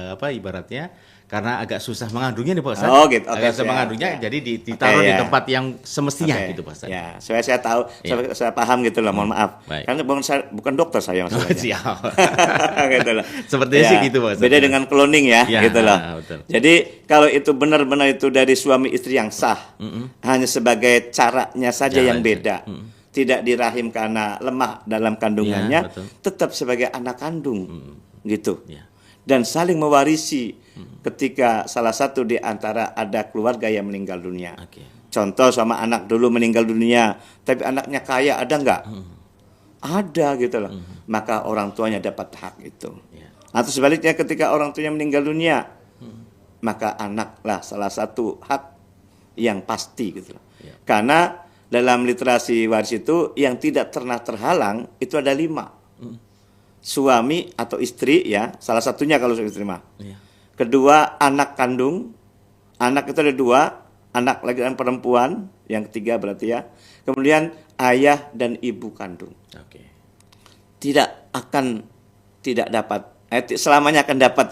apa ibaratnya karena agak susah mengandungnya nih Pak Ustadz. Oh gitu. Oke, agak susah siap, mengandungnya, siap. jadi ditaruh Oke, di ya. tempat yang semestinya Oke, gitu Pak Ustadz. Ya, saya tahu, Iya. saya paham gitu loh. Mohon maaf. Baik. Karena bukan dokter saya Oh, maksudnya. siap. Gitu loh. Sepertinya Ya, sih gitu Pak Ustadz. Beda dengan cloning ya, Ya, gitu loh. betul. Jadi kalau itu benar-benar itu dari suami istri yang sah, hanya sebagai caranya saja yang beda. Tidak di rahim karena lemah dalam kandungannya, Ya, betul. tetap sebagai anak kandung, gitu. Ya. Dan saling mewarisi ketika salah satu di antara ada keluarga yang meninggal dunia. Oke. Contoh sama anak dulu meninggal dunia, tapi anaknya kaya, ada nggak? Ada gitu loh. Maka orang tuanya dapat hak itu. Ya. Atau sebaliknya ketika orang tuanya meninggal dunia, maka anaklah salah satu hak yang pasti gitu loh. Ya. Karena dalam literasi waris itu yang tidak pernah terhalang itu ada 5. Suami atau istri ya, salah satunya kalau suami istri mah. Ya. Kedua, anak kandung. Anak itu ada 2, anak laki dan perempuan. Yang ketiga berarti ya. Kemudian ayah dan ibu kandung. Oke. Tidak dapat, selamanya akan dapat.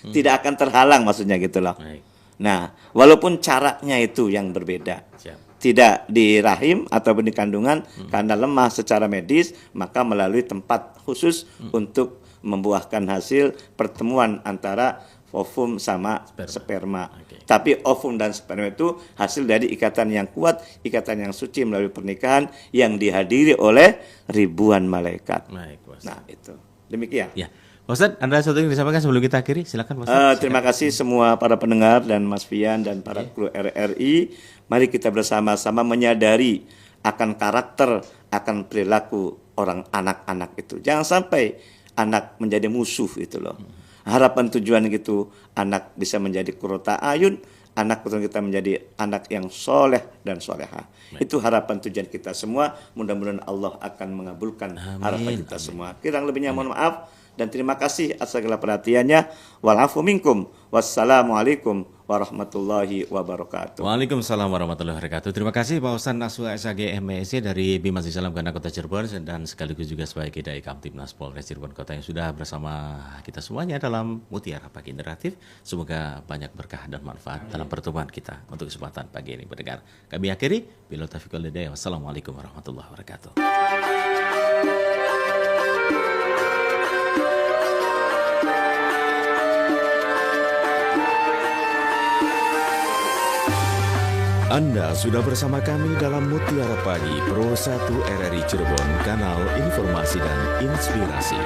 Tidak akan terhalang maksudnya gitu loh. Baik. Nah, walaupun caranya itu yang berbeda. Siap. Tidak di rahim ataupun di kandungan karena lemah secara medis, maka melalui tempat khusus untuk membuahkan hasil pertemuan antara ovum sama sperma. Oke. Tapi ovum dan sperma itu hasil dari ikatan yang kuat, ikatan yang suci melalui pernikahan yang dihadiri oleh ribuan malaikat. Baik, Pak Ustadz. Nah, itu. Demikian. Ya. Pak Ustadz, ada sesuatu yang disampaikan sebelum kita akhiri? Silakan Pak Ustadz. Terima kasih semua para pendengar dan Mas Fian dan para kru RRI. Mari kita bersama-sama menyadari akan karakter, akan perilaku orang anak-anak itu. Jangan sampai anak menjadi musuh itu loh. Harapan tujuan gitu, anak bisa menjadi qurrata ayun, anak betul kita menjadi anak yang soleh dan soleha. Itu harapan tujuan kita semua. Mudah-mudahan Allah akan mengabulkan harapan kita semua. Kurang lebihnya mohon maaf. Dan terima kasih atas segala perhatiannya. Walafu minkum. Wassalamualaikum warahmatullahi wabarakatuh. Waalaikumsalam warahmatullahi wabarakatuh. Terima kasih Pak Ustadz Naswa SAG MSc dari Bima Salam Ganda Kota Cirebon dan sekaligus juga sebagai Dai Kamtibnas Polres Cirebon Kota yang sudah bersama kita semuanya dalam Mutiara Pagi Interaktif. Semoga banyak berkah dan manfaat dalam pertemuan kita untuk kesempatan pagi ini mendengar. Kami akhiri. Bila taufiq wal hidayah. Wassalamualaikum warahmatullahi wabarakatuh. Anda sudah bersama kami dalam Mutiara Pagi Pro 1 RRI Cirebon, kanal informasi dan inspirasi.